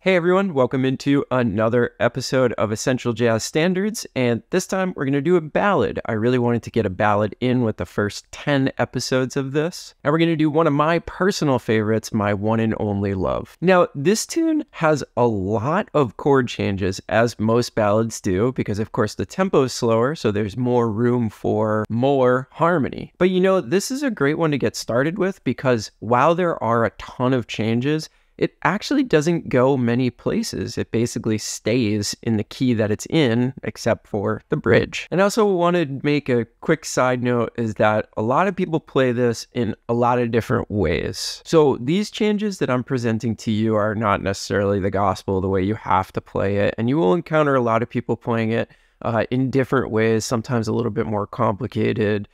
Hey everyone, welcome into another episode of Essential Jazz Standards, and this time we're going to do a ballad. I really wanted to get a ballad in with the first 10 episodes of this, and we're going to do one of my personal favorites, My One and Only Love. Now, this tune has a lot of chord changes, as most ballads do, because of course the tempo is slower, so there's more room for more harmony. But you know, this is a great one to get started with, because while there are a ton of changes, it actually doesn't go many places. It basically stays in the key that it's in, except for the bridge. And I also want to make a quick side note is that a lot of people play this in a lot of different ways. So these changes that I'm presenting to you are not necessarily the gospel, the way you have to play it. And you will encounter a lot of people playing it in different ways, sometimes a little bit more complicated,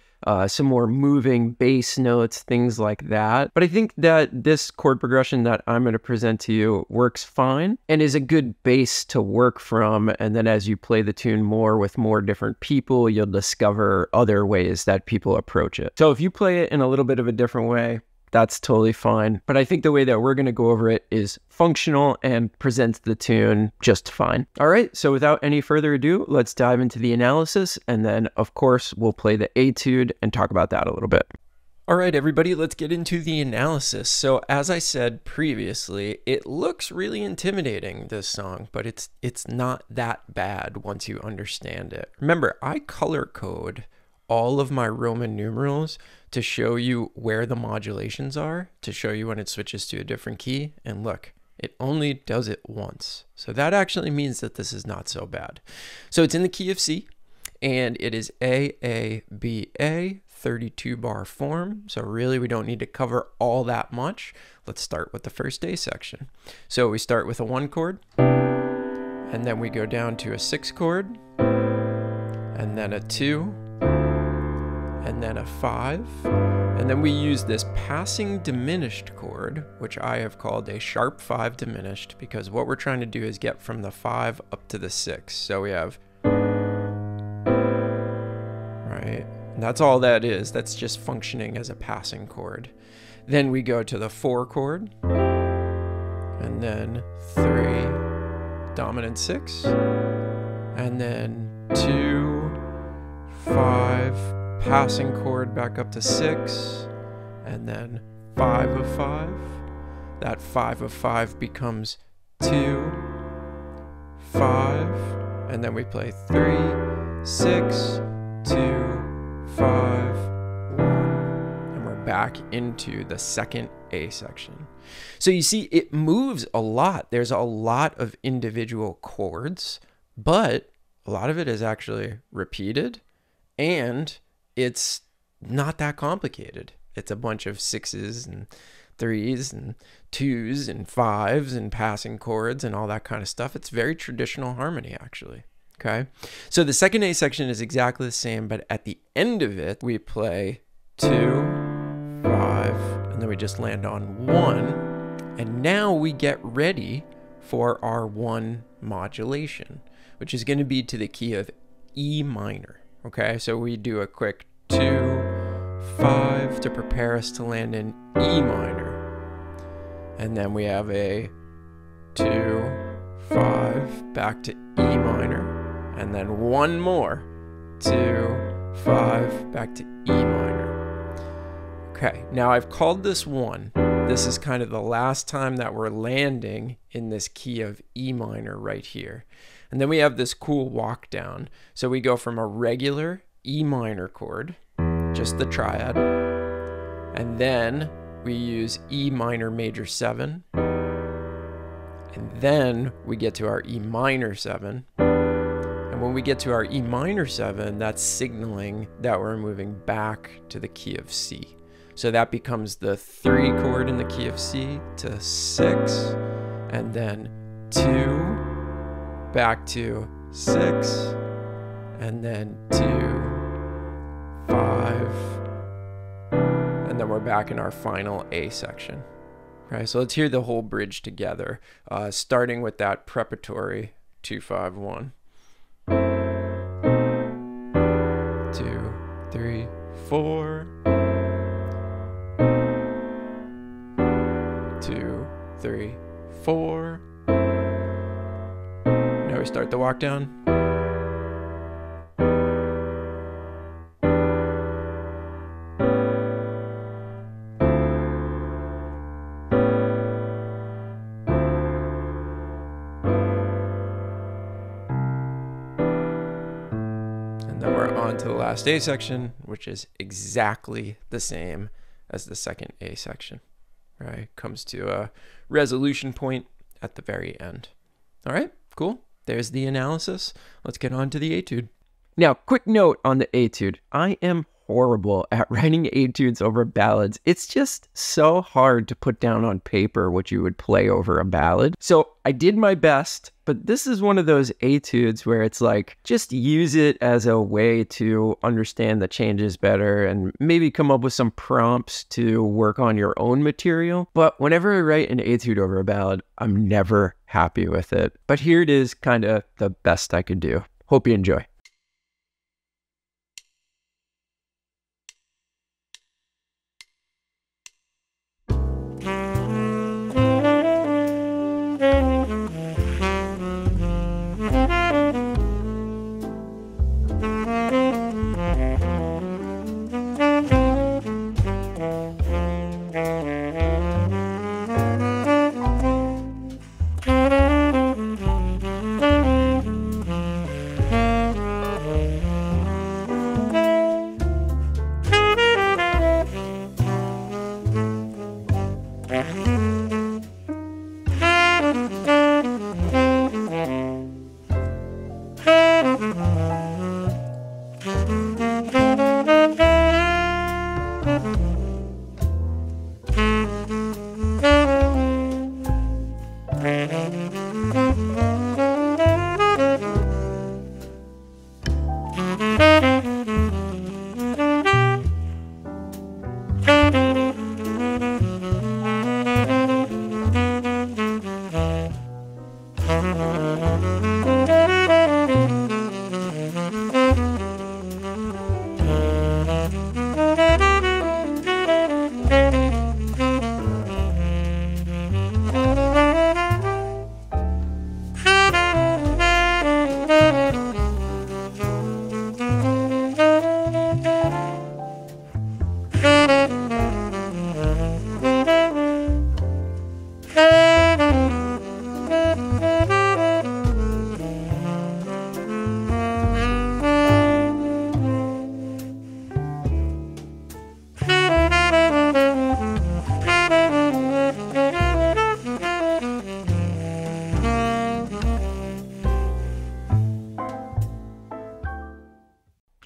some more moving bass notes, things like that. But I think that this chord progression that I'm going to present to you works fine and is a good base to work from. And then as you play the tune more with more different people, you'll discover other ways that people approach it. So if you play it in a little bit of a different way, that's totally fine. But I think the way that we're going to go over it is functional and presents the tune just fine. All right, so without any further ado, let's dive into the analysis. And then, of course, we'll play the etude and talk about that a little bit. All right, everybody, let's get into the analysis. So as I said previously, it looks really intimidating, this song, but it's not that bad once you understand it. Remember, I color code all of my Roman numerals to show you where the modulations are, to show you when it switches to a different key. And look, it only does it once. So that actually means that this is not so bad. So it's in the key of C, and it is A, 32 bar form. So really we don't need to cover all that much. Let's start with the first A section. So we start with a 1 chord, and then we go down to a 6 chord, and then a 2, and then a 5, and then we use this passing diminished chord, which I have called a sharp 5 diminished, because what we're trying to do is get from the 5 up to the 6. So we have, right, and that's all that is. That's just functioning as a passing chord. Then we go to the 4 chord, and then 3, dominant 6, and then 2, 5, passing chord back up to 6, and then 5 of 5. That 5 of 5 becomes 2, 5, and then we play 3, 6, 2, 5, 1, and we're back into the second A section. So you see, it moves a lot. There's a lot of individual chords, but a lot of it is actually repeated, and it's not that complicated. It's a bunch of 6s and 3s and 2s and 5s and passing chords and all that kind of stuff. It's very traditional harmony, actually. Okay, so the second A section is exactly the same, but at the end of it, we play 2, 5, and then we just land on 1. And now we get ready for our 1 modulation, which is going to be to the key of E minor. Okay, so we do a quick 2, 5 to prepare us to land in E minor. And then we have a 2, 5 back to E minor. And then one more, 2, 5 back to E minor. Okay, now I've called this 1. This is kind of the last time that we're landing in this key of E minor right here. And then we have this cool walk down. So we go from a regular E minor chord, just the triad, and then we use E minor major 7, and then we get to our E minor 7, and when we get to our E minor 7, that's signaling that we're moving back to the key of C. So that becomes the 3 chord in the key of C to 6, and then 2, back to 6, and then 2, 5, and then we're back in our final A section. Right, so let's hear the whole bridge together, starting with that preparatory 2, 5, 1. 2, 3, 4. 2, 3, 4. start the walk down. And then we're on to the last A section, which is exactly the same as the second A section. Right? Comes to a resolution point at the very end. All right, cool. There's the analysis. Let's get on to the etude. Now, quick note on the etude. I am horrible at writing etudes over ballads. It's just so hard to put down on paper what you would play over a ballad. So I did my best, but this is one of those etudes where it's like, just use it as a way to understand the changes better and maybe come up with some prompts to work on your own material. But whenever I write an etude over a ballad, I'm never happy with it. But here it is, kind of the best I could do. Hope you enjoy.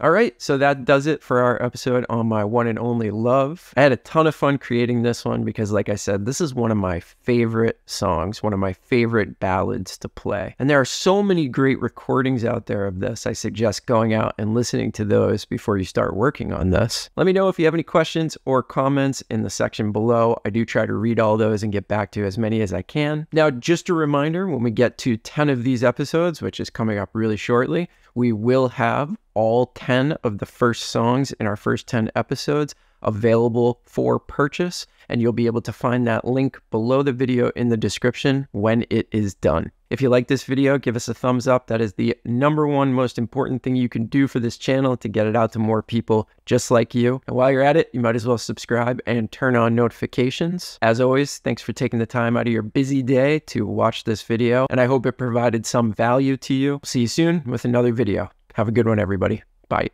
All right, so that does it for our episode on my one and only Love. I had a ton of fun creating this one because, like I said, this is one of my favorite songs, one of my favorite ballads to play. And there are so many great recordings out there of this. I suggest going out and listening to those before you start working on this. Let me know if you have any questions or comments in the section below. I do try to read all those and get back to as many as I can. Now, just a reminder, when we get to 10 of these episodes, which is coming up really shortly, we will have all 10 of the first songs in our first 10 episodes available for purchase, and you'll be able to find that link below the video in the description when it is done. If you like this video, give us a thumbs up. That is the #1 most important thing you can do for this channel to get it out to more people just like you. And while you're at it, you might as well subscribe and turn on notifications. As always, thanks for taking the time out of your busy day to watch this video, and I hope it provided some value to you. See you soon with another video. Have a good one, everybody. Bye.